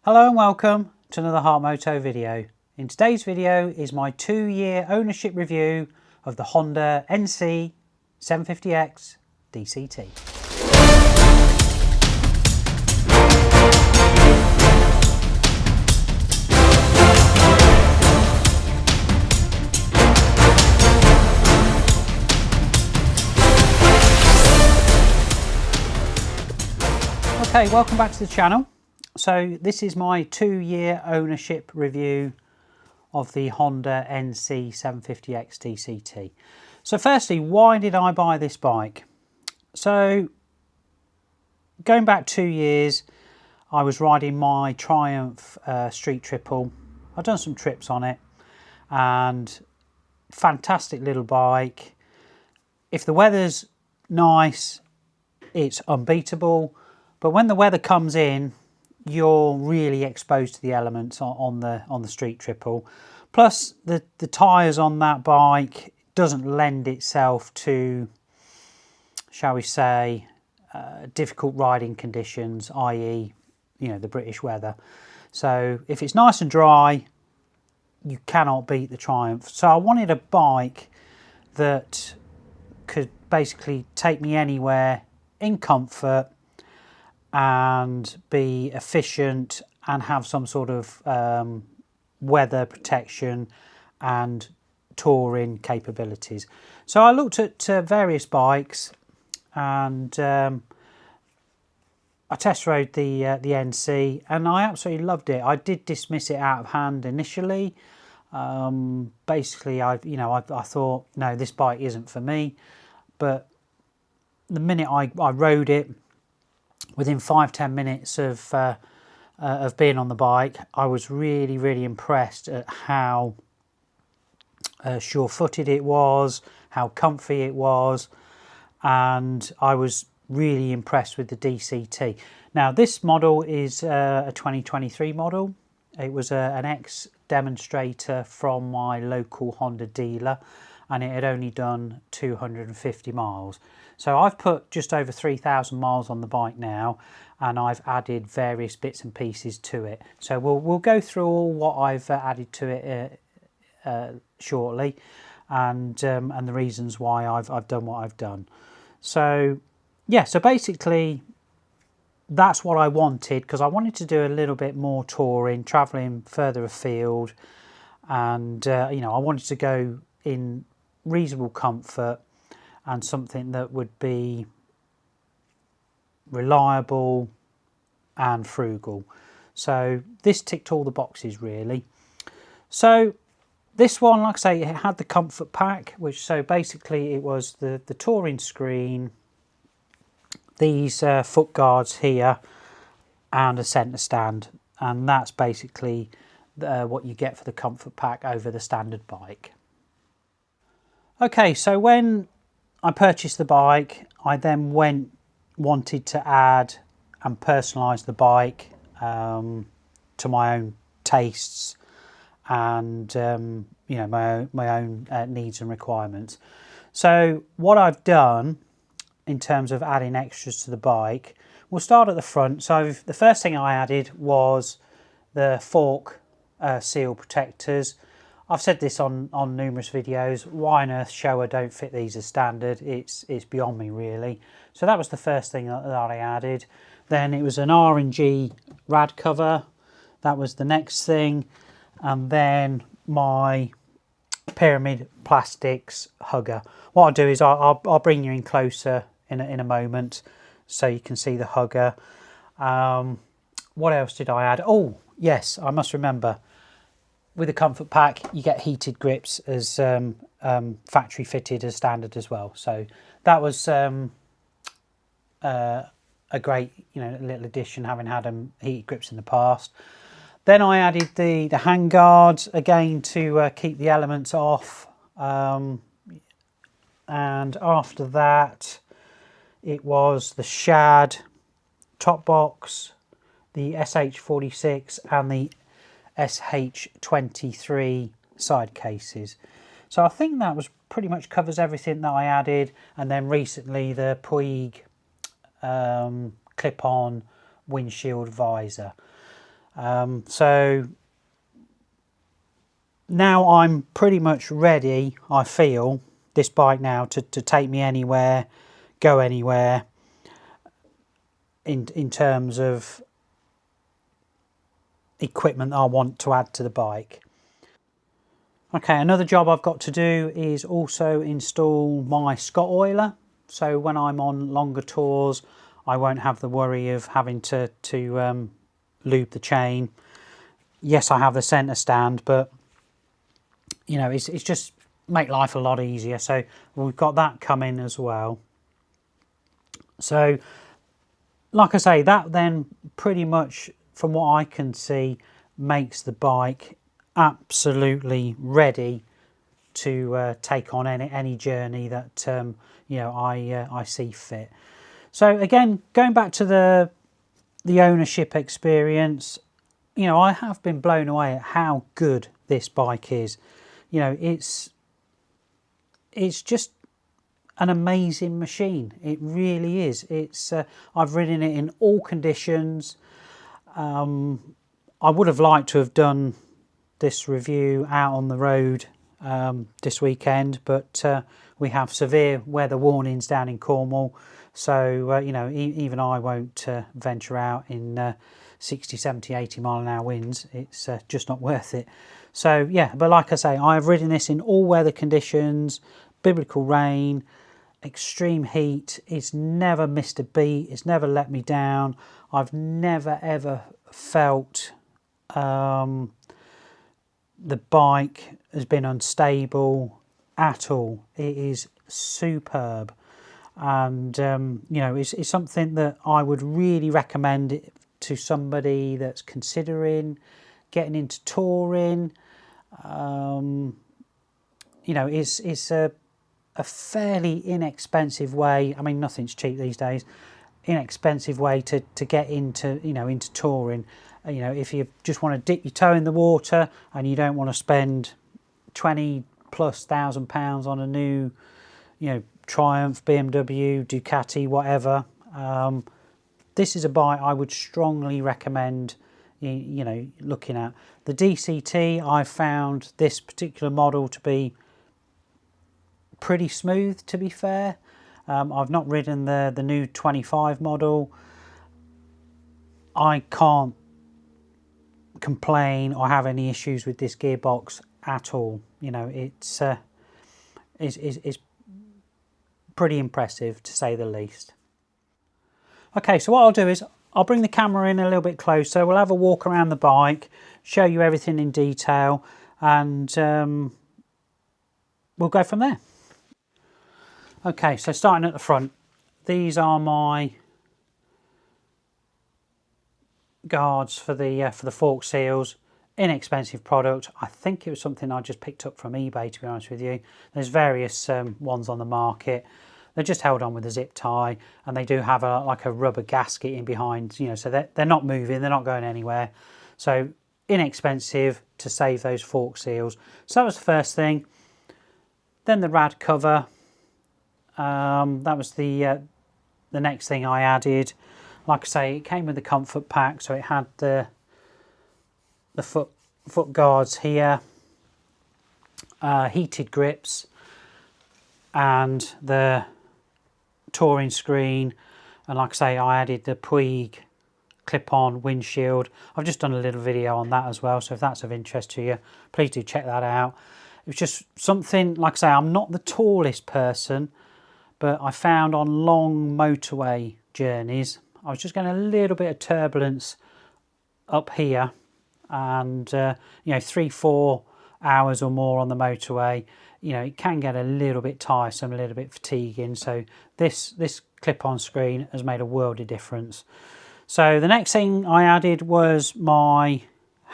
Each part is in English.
Hello and welcome to another Moto video. In today's video is my 2-year ownership review of the Honda NC750X DCT. Okay, welcome back to the channel. So this is my 2-year ownership review of the Honda NC750X DCT. So firstly, why did I buy this bike? So going back 2 years, I was riding my Triumph Street Triple. I've done some trips on it and fantastic little bike. If the weather's nice, it's unbeatable. But when the weather comes in, you're really exposed to the elements on the Street Triple. Plus, the tyres on that bike doesn't lend itself to, shall we say, difficult riding conditions, i.e., the British weather. So if it's nice and dry, you cannot beat the Triumph. So I wanted a bike that could basically take me anywhere in comfort and be efficient and have some sort of weather protection and touring capabilities. So I looked at various bikes and I test rode the NC and I absolutely loved it. I did dismiss it out of hand initially. Basically, I thought, no, this bike isn't for me. But the minute I rode it, within 5-10 minutes of being on the bike, I was really impressed at how sure-footed it was, how comfy it was, and I was really impressed with the DCT. Now, this model is a 2023 model. It was an ex-demonstrator from my local Honda dealer, and it had only done 250 miles. So I've put just over 3,000 miles on the bike now, and I've added various bits and pieces to it. So we'll go through all what I've added to it shortly, and the reasons why I've done what I've done. So yeah, so basically that's what I wanted, because I wanted to do a little bit more touring, travelling further afield, and I wanted to go in reasonable comfort and something that would be reliable and frugal. So this ticked all the boxes really. So this one, like I say, it had the comfort pack, which so basically it was the touring screen, these foot guards here, and a centre stand, and that's basically what you get for the comfort pack over the standard bike. Okay, so when I purchased the bike, I then wanted to add and personalise the bike to my own tastes and my own needs and requirements. So what I've done in terms of adding extras to the bike, we'll start at the front. So the first thing I added was the fork seal protectors. I've said this on numerous videos. Why on earth Showa don't fit these as standard? It's beyond me really. So that was the first thing that I added. Then it was an R&G rad cover. That was the next thing. And then my pyramid plastics hugger. What I'll do is I'll bring you in closer in a moment so you can see the hugger. What else did I add? Oh yes, I must remember. With a comfort pack, you get heated grips as factory fitted as standard as well. So that was a great little addition, having had heated grips in the past. Then I added the hand guards again to keep the elements off. And after that, it was the Shad top box, the SH46 and the SH23 side cases. So I think that was pretty much covers everything that I added. And then recently the Puig clip-on windshield visor. So now I'm pretty much ready, I feel, this bike now to take me anywhere, go anywhere in terms of equipment I want to add to the bike. Okay, another job I've got to do is also install my Scott oiler. So when I'm on longer tours, I won't have the worry of having to lube the chain. Yes, I have the centre stand, but you know, it's just make life a lot easier. So we've got that coming as well. So like I say, that then pretty much, from what I can see, makes the bike absolutely ready to take on any journey that you know, I see fit. So again, going back to the ownership experience, you know, I have been blown away at how good this bike is. You know, it's just an amazing machine. It really is. It's I've ridden it in all conditions. I would have liked to have done this review out on the road this weekend, but we have severe weather warnings down in Cornwall, so you know, even I won't venture out in 60, 70, 80 mile an hour winds. It's just not worth it. So yeah, but like I say, I've ridden this in all weather conditions, biblical rain, extreme heat. It's never missed a beat. It's never let me down. I've never ever felt the bike has been unstable at all. It is superb, and you know, it's something that I would really recommend it to somebody that's considering getting into touring. You know, it's a fairly inexpensive way. I mean, nothing's cheap these days. Inexpensive way to get into, you know, into touring. You know, if you just want to dip your toe in the water and you don't want to spend 20+ thousand pounds on a new, you know, Triumph, BMW, Ducati, whatever, this is a bike I would strongly recommend, you know, looking at. The DCT, I found this particular model to be pretty smooth, to be fair. I've not ridden the new 25 model. I can't complain or have any issues with this gearbox at all. You know, it's pretty impressive, to say the least. Okay, so what I'll do is I'll bring the camera in a little bit closer. We'll have a walk around the bike, show you everything in detail, and we'll go from there. Okay, so starting at the front, these are my guards for the fork seals. Inexpensive product. I think it was something I just picked up from eBay, to be honest with you. There's various ones on the market. They're just held on with a zip tie, and they do have like a rubber gasket in behind, you know, so they're not moving, they're not going anywhere. So inexpensive to save those fork seals. So that was the first thing. Then the rad cover. That was the next thing I added. Like I say, it came with the comfort pack, so it had the foot guards here, heated grips, and the touring screen. And like I say, I added the Puig clip-on windshield. I've just done a little video on that as well, so if that's of interest to you, please do check that out. It was just something, like I say, I'm not the tallest person, but I found on long motorway journeys, I was just getting a little bit of turbulence up here, and you know, 3-4 hours or more on the motorway, you know, it can get a little bit tiresome, a little bit fatiguing. So this clip-on screen has made a world of difference. So the next thing I added was my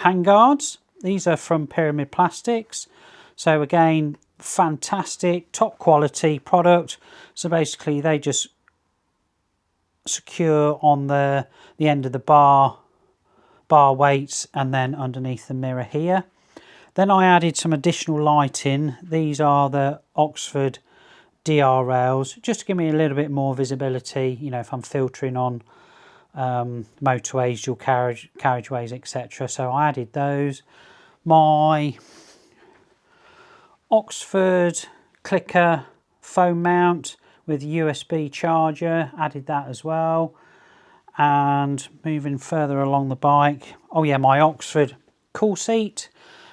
handguards. These are from Pyramid Plastics. So again, fantastic, top quality product. So basically they just secure on the end of the bar weights, and then underneath the mirror here. Then I added some additional lighting. These are the Oxford DR rails, just to give me a little bit more visibility, you know, if I'm filtering on motorways, dual carriageways, etc. So I added those. My Oxford clicker phone mount with USB charger, added that as well. And moving further along the bike, oh yeah, my Oxford cool seat.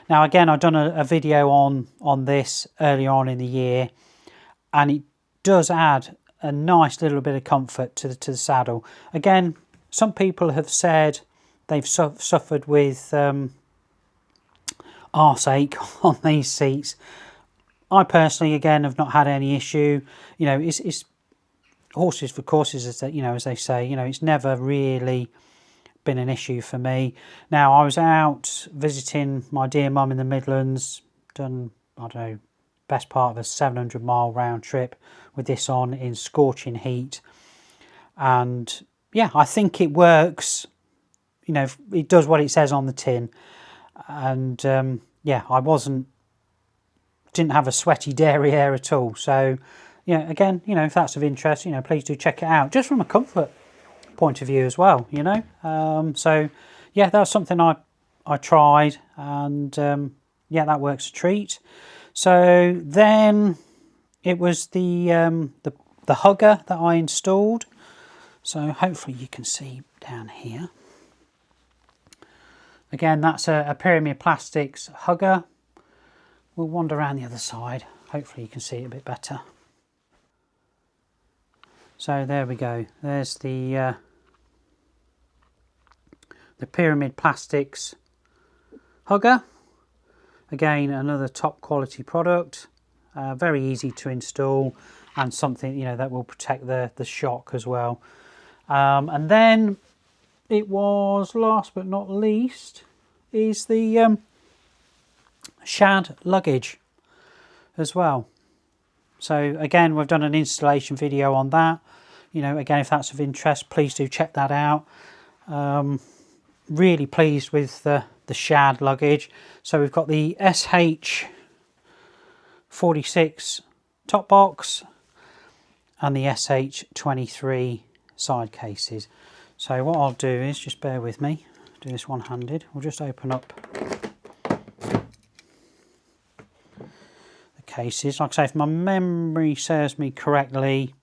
Now again, I've done a video on this earlier on in the year, and it does add a nice little bit of comfort to the saddle. Again, some people have said they've suffered with arseache on these seats. I personally, again, have not had any issue. You know, it's horses for courses, as they say. You know, it's never really been an issue for me. Now, I was out visiting my dear mum in the Midlands, done, I don't know, best part of a 700-mile round trip with this on in scorching heat. And yeah, I think it works. You know, it does what it says on the tin. And yeah, I didn't have a sweaty derriere at all. So yeah, again, you know, if that's of interest, you know, please do check it out, just from a comfort point of view as well, you know. So yeah, that's something I tried, and yeah, that works a treat. So then it was the hugger that I installed. So hopefully you can see down here. Again, that's a Pyramid Plastics hugger. We'll wander around the other side. Hopefully you can see it a bit better. So there we go. There's the Pyramid Plastics hugger. Again, another top quality product. Very easy to install, and something, you know, that will protect the shock as well. And then it was, last but not least, is the Shad luggage as well. So again, we've done an installation video on that. You know, again, if that's of interest, please do check that out. Really pleased with the Shad luggage. So we've got the SH46 top box and the SH23 side cases. So what I'll do is, just bear with me, do this one-handed. We'll just open up the cases. Like I say, if my memory serves me correctly,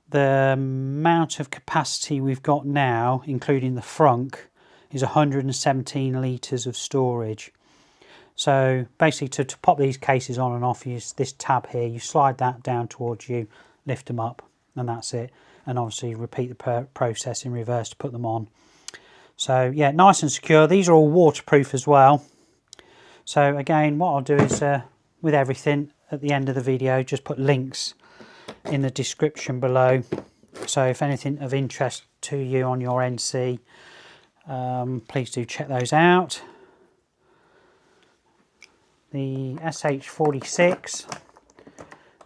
the amount of capacity we've got now, including the frunk, is 117 litres of storage. So basically, to pop these cases on and off, use this tab here, you slide that down towards you, lift them up, and that's it. And obviously repeat the process in reverse to put them on. So yeah, nice and secure. These are all waterproof as well. So again, what I'll do is, with everything at the end of the video, just put links in the description below. So if anything of interest to you on your NC, please do check those out. The SH46,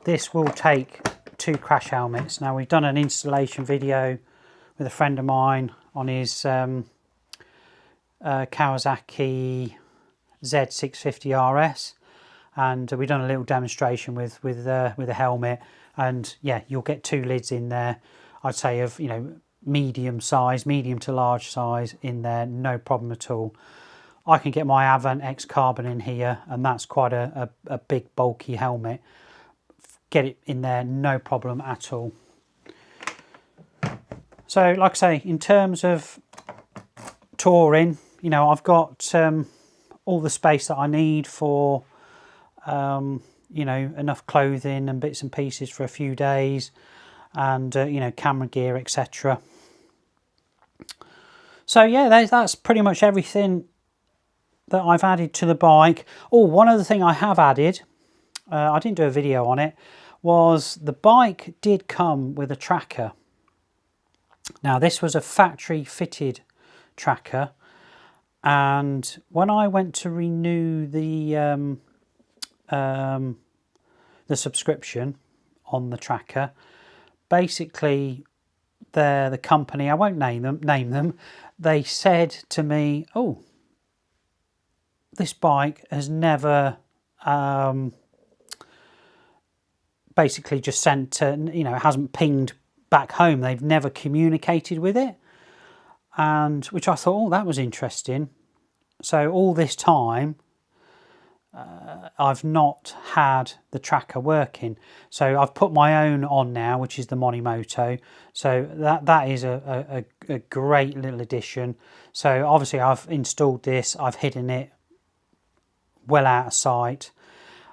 this will take 2 crash helmets. Now, we've done an installation video with a friend of mine on his Kawasaki Z650 RS, and we've done a little demonstration with a helmet. And yeah, you'll get 2 lids in there. I'd say of, you know, medium to large size in there, no problem at all. I can get my Avant X Carbon in here, and that's quite a big bulky helmet. Get it in there, no problem at all. So like I say, in terms of touring, you know, I've got all the space that I need for you know, enough clothing and bits and pieces for a few days, and you know, camera gear, etc. So yeah, that's pretty much everything that I've added to the bike. Oh, one other thing I have added, I didn't do a video on it, was the bike did come with a tracker. Now, this was a factory fitted tracker, and when I went to renew the subscription on the tracker, basically the company, I won't name them, they said to me, oh, this bike has never basically just sent, you know, it hasn't pinged back home. They've never communicated with it. and which I thought, oh, that was interesting. So all this time I've not had the tracker working, so I've put my own on now, which is the Monimoto. So that is a great little addition. So obviously I've installed this, I've hidden it well out of sight,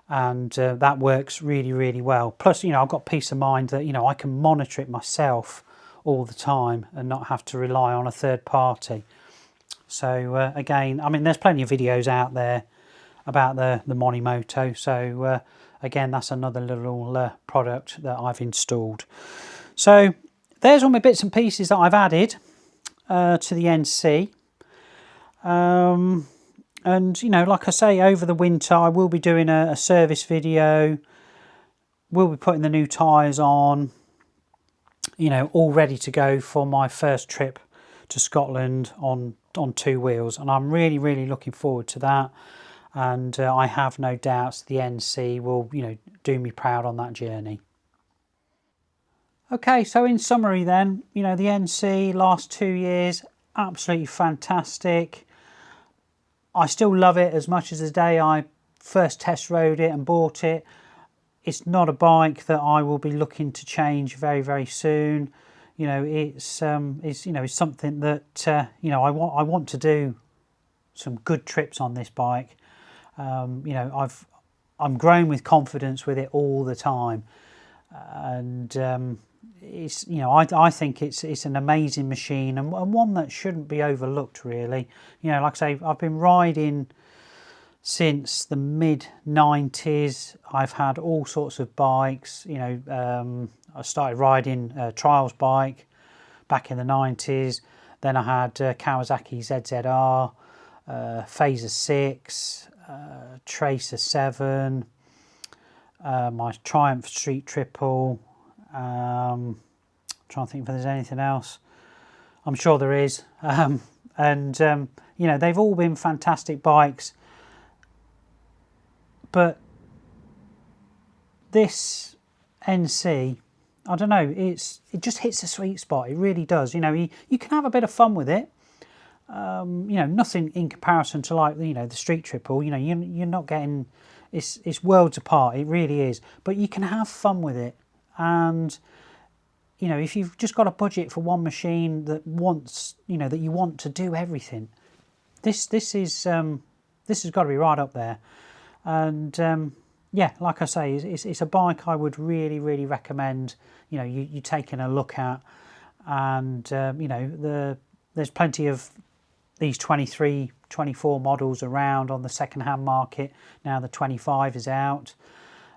and that works really well. Plus, you know, I've got peace of mind that, you know, I can monitor it myself all the time and not have to rely on a third party. So again, I mean, there's plenty of videos out there about the Monimoto. So again, that's another little product that I've installed. So there's all my bits and pieces that I've added to the NC. And, you know, like I say, over the winter, I will be doing a service video. We'll be putting the new tyres on, you know, all ready to go for my first trip to Scotland on 2 wheels. And I'm really looking forward to that. And I have no doubts the NC will, you know, do me proud on that journey. Okay, so in summary then, you know, the NC last 2 years, absolutely fantastic. I still love it as much as the day I first test rode it and bought it. It's not a bike that I will be looking to change very soon. You know, it's something that you know, I want to do some good trips on this bike. You know, I'm growing with confidence with it all the time, and it's, you know, I think it's an amazing machine, and one that shouldn't be overlooked really. You know, like I say, I've been riding since the mid-90s. I've had all sorts of bikes. You know, I started riding a trials bike back in the 90s. Then I had Kawasaki ZZR, Phaser 6, Tracer 7, my Triumph Street Triple. Trying to think if there's anything else. I'm sure there is. And you know, they've all been fantastic bikes, but this NC, I don't know, it just hits a sweet spot. It really does. You know, you can have a bit of fun with it. You know, nothing in comparison to, like, you know, the Street Triple. You know, you're not getting, it's worlds apart. It really is. But you can have fun with it, and you know, if you've just got a budget for one machine that wants, you know, that you want to do everything, this has got to be right up there. And yeah, like I say, it's a bike I would really recommend, you know, you taking a look at. And you know, there's plenty of these 23, 24 models around on the second-hand market. Now the 25 is out.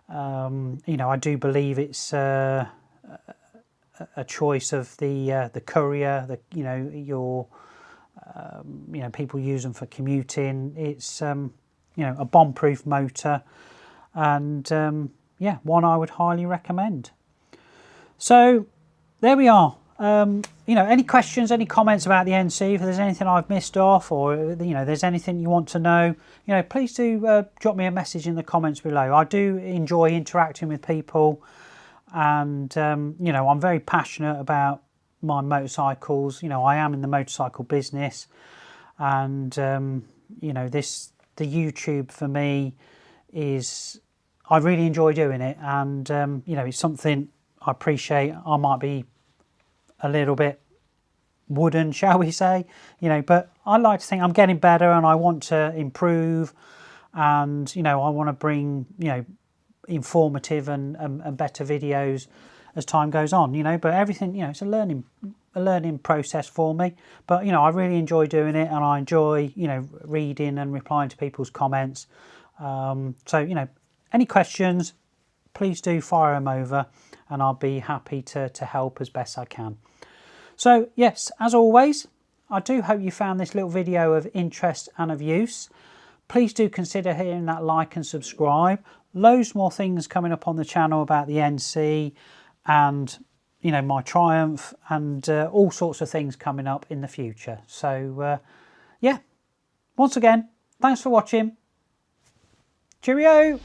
You know, I do believe it's a choice of the courier, you know, you know, people use them for commuting. It's you know, a bomb-proof motor, and yeah, one I would highly recommend. So there we are. You know, any questions, any comments about the NC? If there's anything I've missed off, or you know, there's anything you want to know, you know, please do drop me a message in the comments below. I do enjoy interacting with people, and you know, I'm very passionate about my motorcycles. You know, I am in the motorcycle business, and you know, the YouTube for me is, I really enjoy doing it, and you know, it's something I appreciate. I might be a little bit wooden, shall we say, you know, but I like to think I'm getting better, and I want to improve, and you know, I want to bring, you know, informative and better videos as time goes on, you know. But everything, you know, it's a learning process for me, but you know, I really enjoy doing it, and I enjoy, you know, reading and replying to people's comments. So you know, any questions, please do fire them over, and I'll be happy to help as best I can. So yes, as always, I do hope you found this little video of interest and of use. Please do consider hitting that like and subscribe. Loads more things coming up on the channel about the NC, and you know, my Triumph, and all sorts of things coming up in the future. So yeah, once again, thanks for watching. Cheerio!